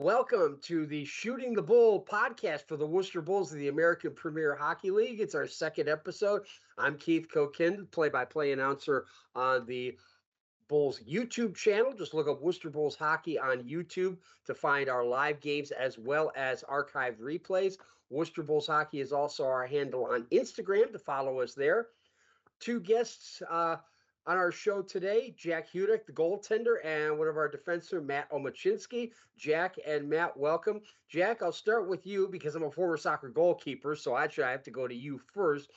Welcome to the Shooting the Bull podcast for the Worcester Bulls of the American Premier Hockey League. It's our second episode. I'm Keith Kokinda, play-by-play announcer on the Bulls YouTube channel. Just look up Worcester Bulls Hockey on YouTube to find our live games as well as archived replays. Worcester Bulls Hockey is also our handle on Instagram to follow us there. Two guests on our show today, Jack Hudec, the goaltender, and one of our defensemen, Matt Omiecinski. Jack and Matt, welcome. Jack, I'll start with you because I'm a former soccer goalkeeper, so actually I have to go to you first.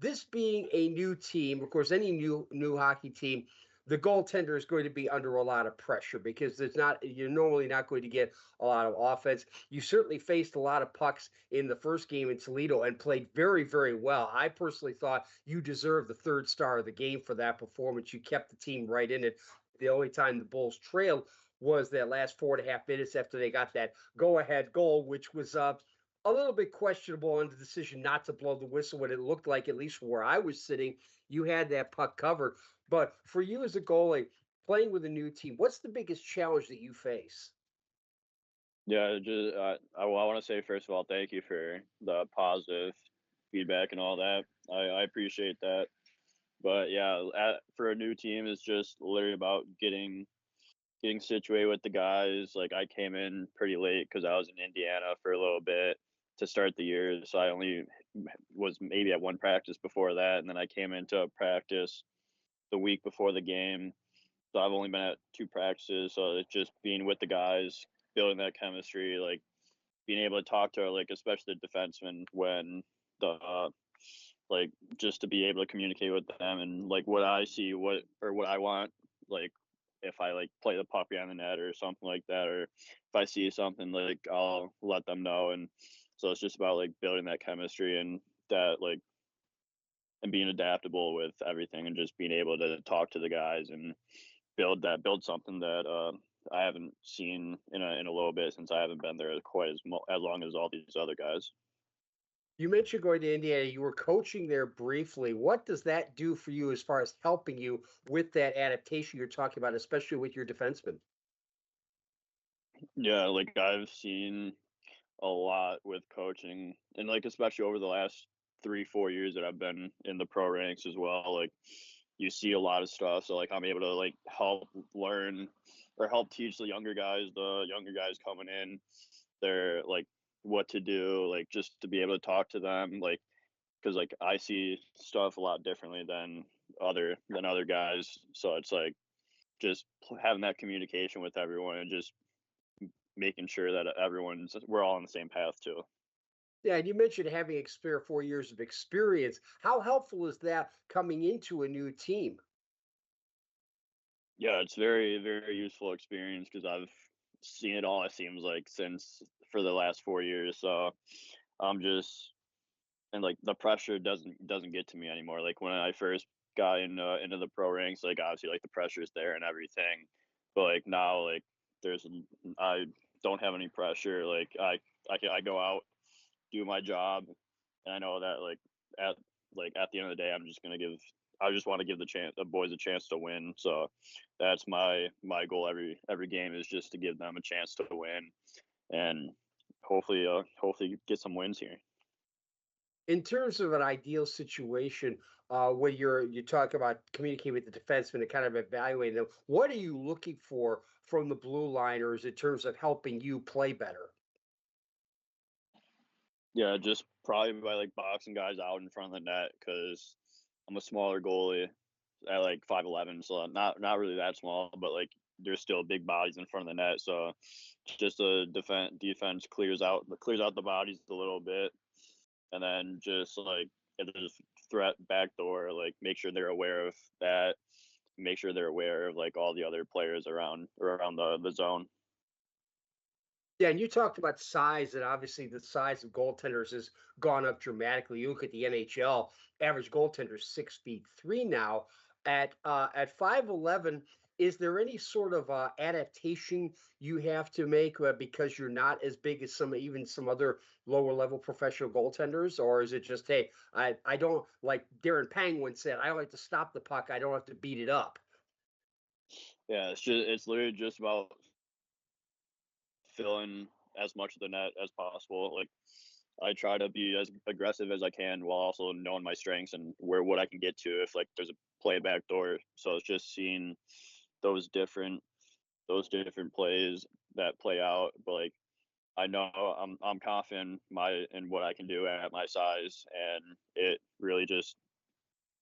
This being a new team, of course, any new hockey team, the goaltender is going to be under a lot of pressure because you're normally not going to get a lot of offense. You certainly faced a lot of pucks in the first game in Toledo and played very, very well. I personally thought you deserved the third star of the game for that performance. You kept the team right in it. The only time the Bulls trailed was that last 4.5 minutes after they got that go-ahead goal, which was a little bit questionable on the decision not to blow the whistle when it looked like, at least where I was sitting, you had that puck covered. But for you as a goalie, playing with a new team, what's the biggest challenge that you face? Yeah, just I want to say first of all, thank you for the positive feedback and all that. I appreciate that. But yeah, for a new team, it's just literally about getting situated with the guys. Like I came in pretty late because I was in Indiana for a little bit to start the year, so I only was maybe at one practice before that, and then I came into a practice the week before the game. So I've only been at two practices, so it's just being with the guys, building that chemistry, like being able to talk to like especially the defensemen when the like just to be able to communicate with them and like what I see, what I want, like if I like play the puck behind the net or something like that, or if I see something like I'll let them know. And so it's just about like building that chemistry and that like and being adaptable with everything and just being able to talk to the guys and build something that I haven't seen in a little bit since I haven't been there quite as long as all these other guys. You mentioned going to Indiana. You were coaching there briefly. What does that do for you as far as helping you with that adaptation you're talking about, especially with your defensemen? Yeah, like I've seen a lot with coaching and like especially over the last 3-4 years that I've been in the pro ranks as well. Like you see a lot of stuff, so like I'm able to like help learn or help teach the younger guys coming in, they're like what to do, like just to be able to talk to them, like because like I see stuff a lot differently than other guys, so it's like just having that communication with everyone and just making sure that we're all on the same path too. Yeah, and you mentioned having 4 years of experience. How helpful is that coming into a new team? Yeah, it's very, very useful experience because I've seen it all, it seems like, since for the last 4 years. So I'm just and like the pressure doesn't get to me anymore. Like when I first got into the pro ranks, like obviously like the pressure's there and everything. But like now like there's I don't have any pressure. I go out, do my job, and I know that at the end of the day I just want to give the boys a chance to win. So that's my goal every game is just to give them a chance to win and hopefully get some wins here. In terms of an ideal situation, when you talk about communicating with the defenseman and kind of evaluating them, what are you looking for from the blue liners in terms of helping you play better? Yeah, just probably by like boxing guys out in front of the net because I'm a smaller goalie at like 5'11", so not really that small, but like there's still big bodies in front of the net. So just a defense clears out the bodies a little bit, and then just like if there's a threat backdoor, like make sure they're aware of that, make sure they're aware of like all the other players around the zone. Yeah, and you talked about size, and obviously the size of goaltenders has gone up dramatically. You look at the NHL, average goaltender 6'3" now. At 5'11", is there any sort of adaptation you have to make because you're not as big as some other lower level professional goaltenders, or is it just, hey, I don't, like Darren Pang once said, I like to stop the puck, I don't have to beat it up. Yeah, it's literally just about fill in as much of the net as possible. Like I try to be as aggressive as I can while also knowing my strengths and what I can get to if like there's a play back door. So it's just seeing those different plays that play out. But like I know I'm confident in what I can do at my size, and it really just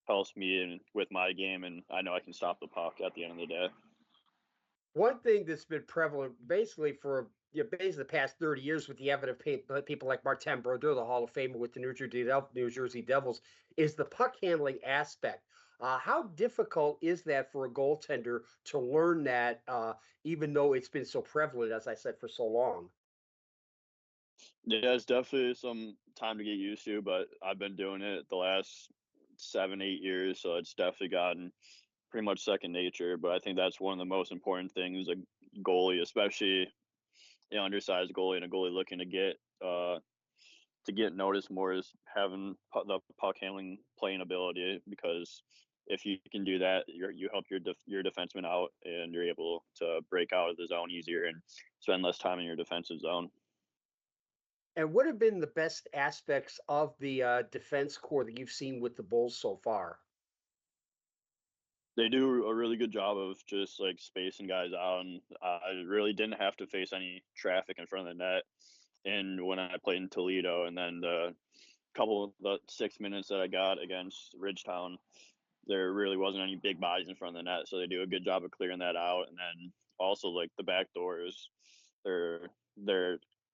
helps me in with my game, and I know I can stop the puck at the end of the day. One thing that's been prevalent basically for basically the past 30 years with the evidence of people like Martin Brodeur, the Hall of Famer with the New Jersey Devils, is the puck handling aspect. How difficult is that for a goaltender to learn that, even though it's been so prevalent, as I said, for so long? Yeah, it's definitely some time to get used to, but I've been doing it the last 7, 8 years, so it's definitely gotten pretty much second nature. But I think that's one of the most important things a goalie, especially an undersized goalie and a goalie looking to get noticed more, is having the puck handling playing ability. Because if you can do that, you help your defenseman out, and you're able to break out of the zone easier and spend less time in your defensive zone. And what have been the best aspects of the defense core that you've seen with the Bulls so far? They do a really good job of just like spacing guys out, and I really didn't have to face any traffic in front of the net. And when I played in Toledo, and then the 6 minutes that I got against Ridgetown, there really wasn't any big bodies in front of the net, so they do a good job of clearing that out. And then also like the back doors, they're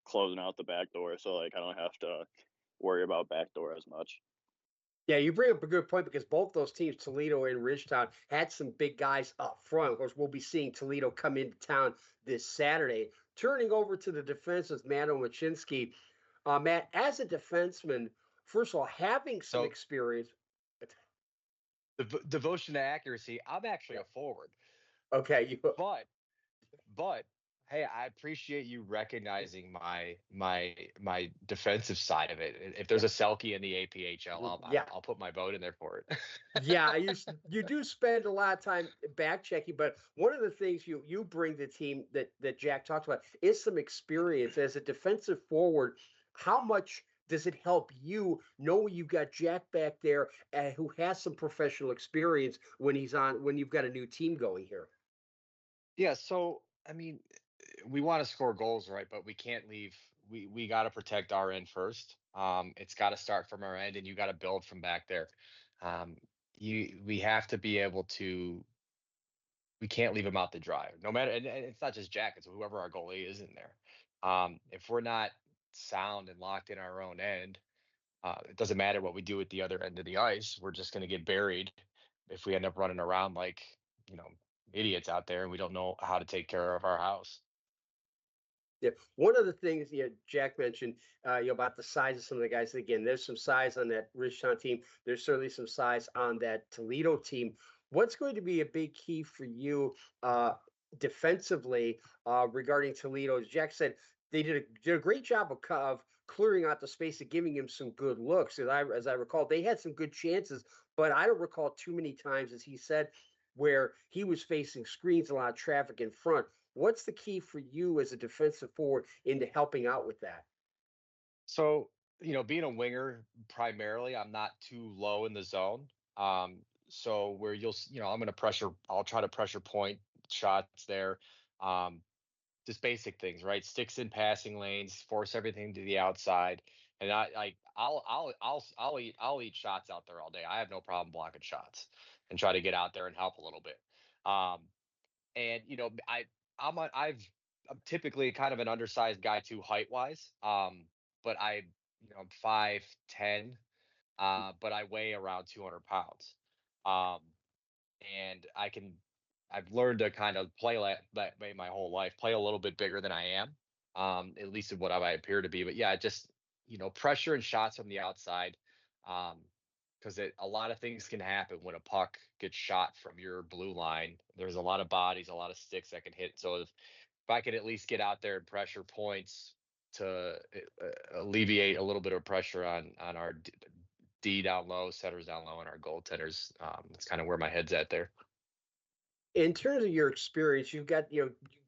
closing out the back door, so like I don't have to worry about back door as much. Yeah, you bring up a good point because both those teams, Toledo and Ridgetown, had some big guys up front. Of course, we'll be seeing Toledo come into town this Saturday. Turning over to the defense with Matt Omiecinski. Matt, as a defenseman, first of all, having some So experience. devotion to accuracy, I'm actually a forward, Okay, you but but hey, I appreciate you recognizing my defensive side of it. If there's a Selkie in the APHL, yeah. I'll put my vote in there for it. Yeah, you do spend a lot of time back checking, but one of the things you bring the team that Jack talked about is some experience as a defensive forward. How much does it help you knowing you've got Jack back there who has some professional experience when you've got a new team going here? Yeah, so I mean, we want to score goals, right? But we can't leave. We got to protect our end first. It's got to start from our end, and you got to build from back there. Um, we have to be able to. We can't leave him out to dry. No matter, and it's not just Jack; it's whoever our goalie is in there. If we're not sound and locked in our own end, it doesn't matter what we do at the other end of the ice. We're just going to get buried if we end up running around like you know idiots out there, and we don't know how to take care of our house. Yeah, one of the things Jack mentioned about the size of some of the guys. Again, there's some size on that Ridgetown team. There's certainly some size on that Toledo team. What's going to be a big key for you defensively regarding Toledo? As Jack said, they did a great job of clearing out the space and giving him some good looks. As I recall, they had some good chances, but I don't recall too many times, as he said, where he was facing screens, a lot of traffic in front. What's the key for you as a defensive forward into helping out with that? So, being a winger primarily, I'm not too low in the zone. So where I'm going to I'll try to pressure point shots there. Um, just basic things, right? Sticks in passing lanes, force everything to the outside. And I'll eat shots out there all day. I have no problem blocking shots and try to get out there and help a little bit. Um, and I'm typically kind of an undersized guy too, height wise. But I'm 5'10", but I weigh around 200 pounds. Um, and I've learned to kind of play like that way my whole life, play a little bit bigger than I am, at least in what I appear to be. But yeah, just pressure and shots from the outside. Because a lot of things can happen when a puck gets shot from your blue line. There's a lot of bodies, a lot of sticks that can hit. So if I could at least get out there and pressure points to alleviate a little bit of pressure on our D down low, setters down low, and our goaltenders, that's kind of where my head's at there. In terms of your experience, you've got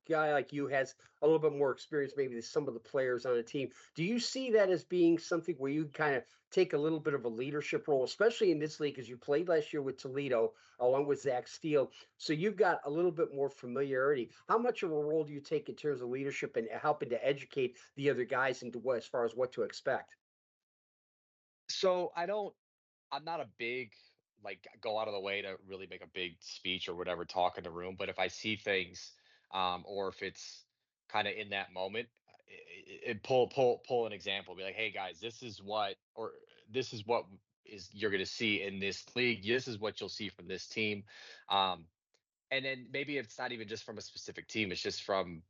guy like you has a little bit more experience, maybe than some of the players on the team. Do you see that as being something where you kind of take a little bit of a leadership role, especially in this league, because you played last year with Toledo along with Zach Steele, so you've got a little bit more familiarity. How much of a role do you take in terms of leadership and helping to educate the other guys into what, as far as what to expect? So I'm not a big, like, go out of the way to really make a big speech or whatever, talk in the room. But if I see things, or if it's kind of in that moment, pull an example, be like, hey guys, this is what is you're going to see in this league. This is what you'll see from this team. Um, and then maybe it's not even just from a specific team. It's just from,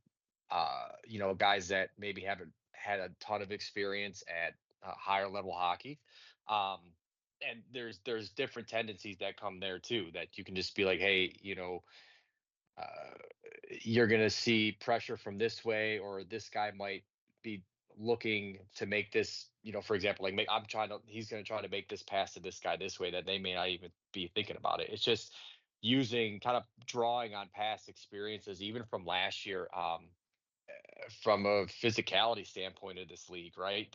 guys that maybe haven't had a ton of experience at higher level hockey. Um, and there's different tendencies that come there too, that you can just be like, hey, uh, you're going to see pressure from this way, or this guy might be looking to make this, for example, like he's going to try to make this pass to this guy this way that they may not even be thinking about it. It's just using, kind of drawing on past experiences, even from last year, from a physicality standpoint of this league, right?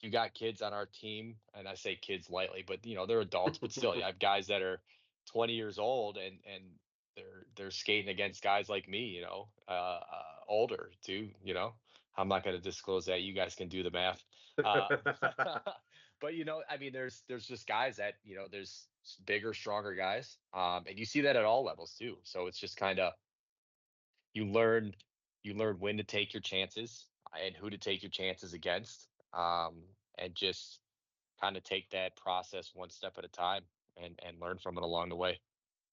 You got kids on our team, and I say kids lightly, but they're adults, but still, you have guys that are 20 years old, and they're skating against guys like me, older too. I'm not going to disclose that. You guys can do the math. Um, but I mean, there's just guys that there's bigger, stronger guys, and you see that at all levels too. So it's just kind of you learn you learn when to take your chances and who to take your chances against, and just kind of take that process one step at a time, and learn from it along the way.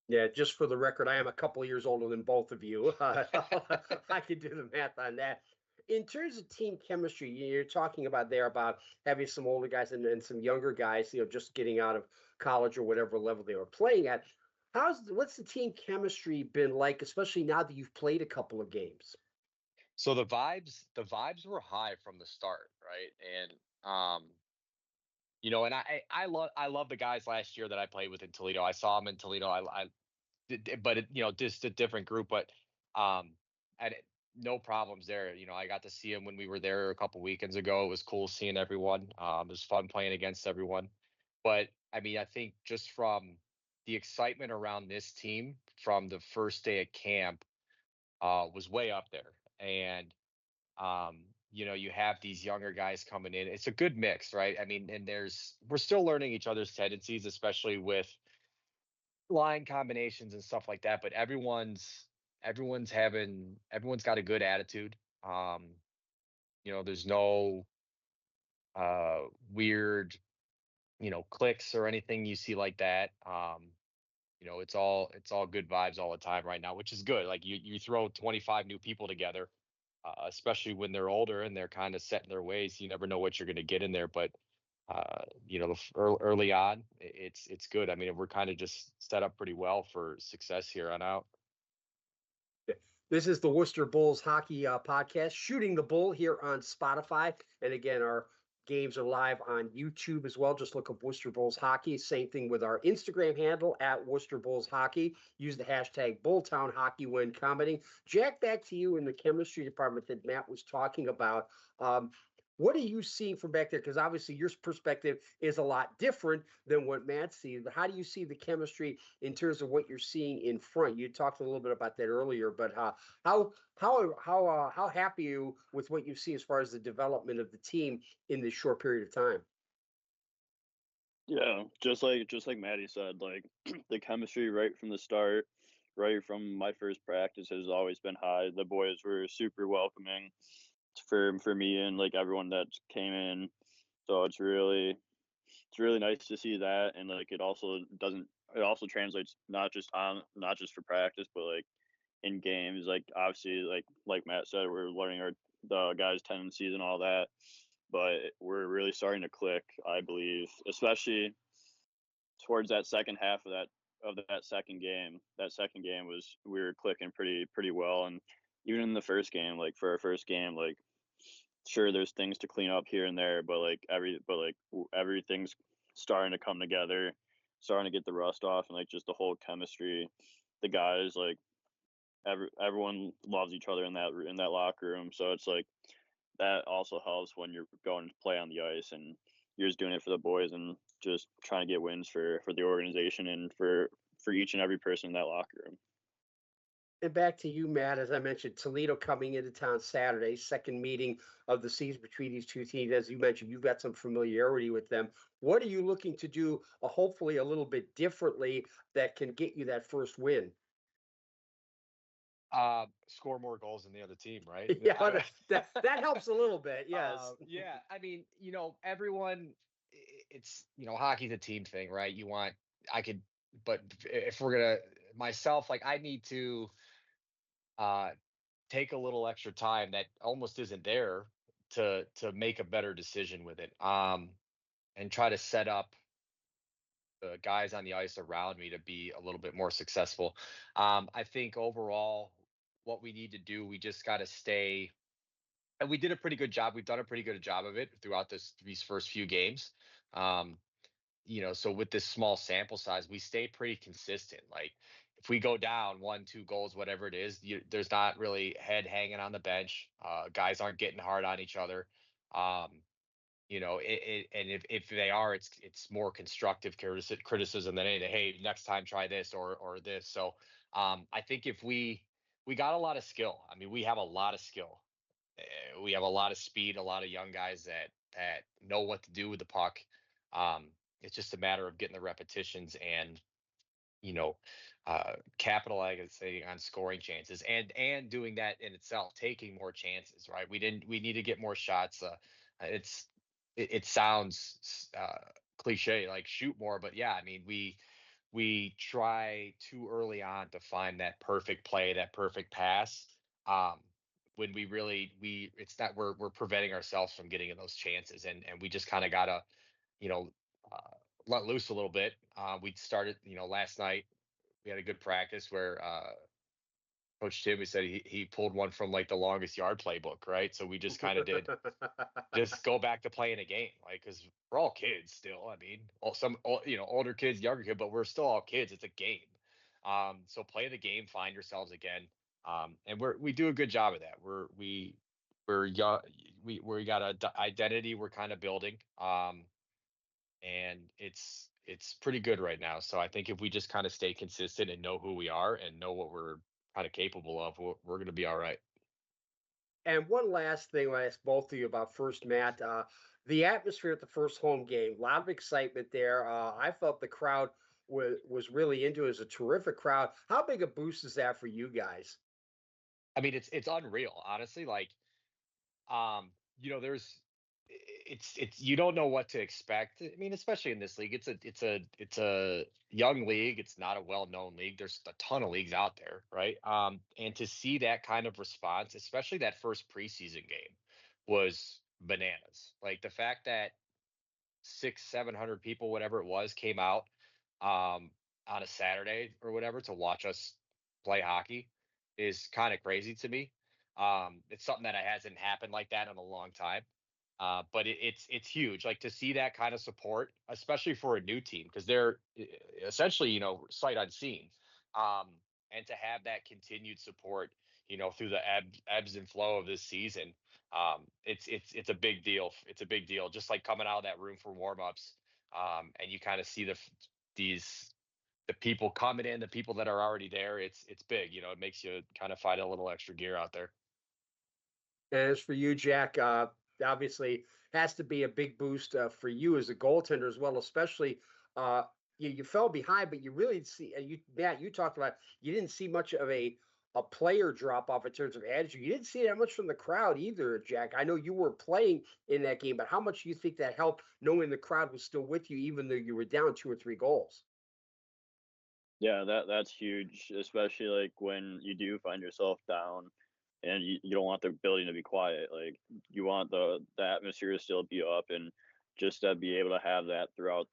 Yeah, just for the record, I am a couple of years older than both of you. I can do the math on that. In terms of team chemistry, you're talking about there about having some older guys and some younger guys, just getting out of college or whatever level they were playing at. What's the team chemistry been like, especially now that you've played a couple of games? So the vibes were high from the start, right? And and I love the guys last year that I played with in Toledo. I saw them in Toledo. But just a different group, but um, and no problems there. I got to see him when we were there a couple weekends ago. It was cool seeing everyone. It was fun playing against everyone. But I mean, I think just from the excitement around this team from the first day at camp, was way up there. And you have these younger guys coming in. It's a good mix, right? I mean, and we're still learning each other's tendencies, especially with line combinations and stuff like that, but everyone's got a good attitude. um there's no uh weird clicks or anything you see like that. It's all good vibes all the time right now, which is good. Like, you throw 25 new people together, especially when they're older and they're kind of set in their ways. You never know what you're going to get in there, but early on, it's good. I mean, we're kind of just set up pretty well for success here on out. This is the Worcester Bulls hockey podcast, Shooting the Bull, here on Spotify. And again, our games are live on YouTube as well. Just look up Worcester Bulls hockey. Same thing with our Instagram handle at Worcester Bulls hockey. Use the hashtag Bulltown Hockey when commenting. Jack, back to you in the chemistry department that Matt was talking about. What are you seeing from back there? Because obviously your perspective is a lot different than what Matt sees. But how do you see the chemistry in terms of what you're seeing in front? You talked a little bit about that earlier, but how happy are you with what you see as far as the development of the team in this short period of time? Yeah, just like Maddie said, like the chemistry right from the start, right from my first practice has always been high. The boys were super welcoming for me and like everyone that came in. So it's really nice to see that, and like it also translates not just for practice, but like in games. Like obviously, like Matt said, we're learning the guys' tendencies and all that, but we're really starting to click, I believe, especially towards that second half of that second game. That second game was we were clicking pretty well, and even in the first game, like for our first game, like sure there's things to clean up here and there, but everything's starting to come together, starting to get the rust off, and like just the whole chemistry, the guys like everyone loves each other in that locker room. So it's like that also helps when you're going to play on the ice and you're just doing it for the boys and just trying to get wins for the organization and for each and every person in that locker room. And back to you, Matt. As I mentioned, Toledo coming into town Saturday, second meeting of the season between these two teams. As you mentioned, you've got some familiarity with them. What are you looking to do, hopefully a little bit differently, that can get you that first win? Score more goals than the other team, right? Yeah, that helps a little bit. Yes. Yeah. I mean, everyone, it's, hockey's a team thing, right? I could, but if we're gonna, myself, like I need to uh take a little extra time that almost isn't there to make a better decision with it. And try to set up the guys on the ice around me to be a little bit more successful. I think overall, what we need to do, we just got to stay. And we did a pretty good job. We've done a pretty good job of it throughout these first few games. Um, so with this small sample size, we stay pretty consistent. Like if we go down 1, 2 goals, whatever it is, there's not really head hanging on the bench. Guys aren't getting hard on each other. Um, and if they are, it's more constructive criticism than anything. Hey, next time try this or this. So I think if we got a lot of skill. I mean, we have a lot of skill. We have a lot of speed, a lot of young guys that know what to do with the puck. Um, it's just a matter of getting the repetitions and you know capitalizing on scoring chances and doing that in itself, taking more chances. Right? We need to get more shots. It's it sounds cliche, like shoot more, but yeah, I mean we try too early on to find that perfect play, that perfect pass. Um, when we it's not we're preventing ourselves from getting in those chances, and we just kind of gotta, you know, uh, let loose a little bit. We started, last night we had a good practice where Coach Tim, he said he pulled one from like the longest yard playbook, right? So we just kind of did just go back to playing a game, like because we're all kids still. I mean, older kids, younger kids, but we're still all kids. It's a game. So play the game, find yourselves again, and we do a good job of that. We're young. We got a identity we're kind of building, and it's pretty good right now. So I think if we just kind of stay consistent and know who we are and know what we're kind of capable of, we're going to be all right. And one last thing I ask both of you about first, Matt. The atmosphere at the first home game, a lot of excitement there. I felt the crowd was really into it. It was a terrific crowd. How big a boost is that for you guys? I mean, it's unreal, honestly. Like, um, there's it's you don't know what to expect. I mean, especially in this league, it's a young league. It's not a well-known league. There's a ton of leagues out there, right? And to see that kind of response, especially that first preseason game, was bananas. Like the fact that 600-700 people, whatever it was, came out on a Saturday or whatever to watch us play hockey is kind of crazy to me. It's something that hasn't happened like that in a long time. But it's huge, like to see that kind of support, especially for a new team, because they're essentially, sight unseen. Um, and to have that continued support, through the ebbs and flow of this season, it's a big deal. It's a big deal. Just like coming out of that room for warmups, and you kind of see the people coming in, the people that are already there. It's big. It makes you kind of find a little extra gear out there. And as for you, Jack, obviously has to be a big boost for you as a goaltender as well, especially uh, you fell behind, but you really see you Matt. You talked about you didn't see much of a player drop off in terms of attitude. You didn't see that much from the crowd either, Jack. I know you were playing in that game, but how much do you think that helped knowing the crowd was still with you, even though you were down 2 or 3 goals? Yeah, that's huge, especially like when you do find yourself down and you don't want the building to be quiet. Like you want the atmosphere to still be up and just to be able to have that throughout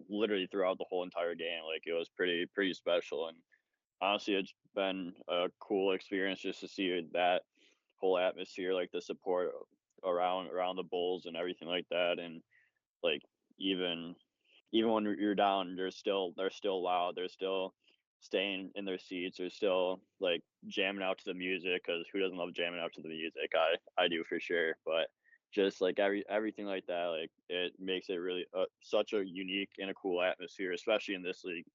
literally throughout the whole entire game. Like it was pretty special. And honestly, it's been a cool experience just to see that whole atmosphere, like the support around the Bulls and everything like that. And like even even when you're down, they're still loud. They're still staying in their seats or still like jamming out to the music, because who doesn't love jamming out to the music? I do for sure. But just like everything like that, like it makes it really such a unique and a cool atmosphere, especially in this league.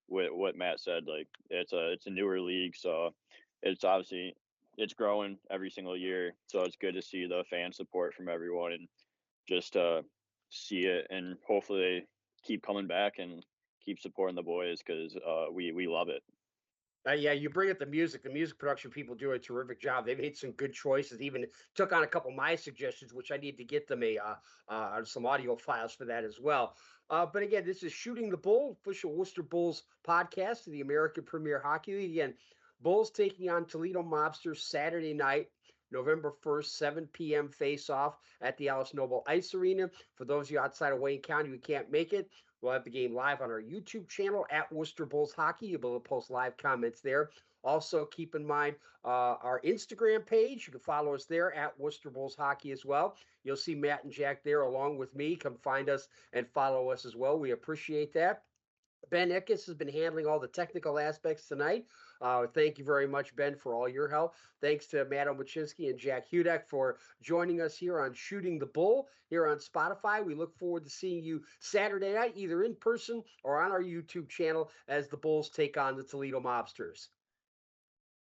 With what Matt said, like it's a newer league, so it's obviously it's growing every single year. So it's good to see the fan support from everyone, and just see it, and hopefully they keep coming back and keep supporting the boys, because we love it. Yeah, you bring up the music. The music production people do a terrific job. They made some good choices. Even took on a couple of my suggestions, which I need to get them some audio files for that as well. But again, this is Shooting the Bull, official Worcester Bulls podcast of the American Premier Hockey League. Again, Bulls taking on Toledo Mobsters Saturday night, November 1st, 7 p.m. face-off at the Alice Noble Ice Arena. For those of you outside of Wayne County who can't make it, we'll have the game live on our YouTube channel at Worcester Bulls Hockey. You'll be able to post live comments there. Also, keep in mind our Instagram page. You can follow us there at Worcester Bulls Hockey as well. You'll see Matt and Jack there along with me. Come find us and follow us as well. We appreciate that. Ben Ickes has been handling all the technical aspects tonight. Thank you very much, Ben, for all your help. Thanks to Matt Omiecinski and Jack Hudec for joining us here on Shooting the Bull here on Spotify. We look forward to seeing you Saturday night, either in person or on our YouTube channel, as the Bulls take on the Toledo Mobsters.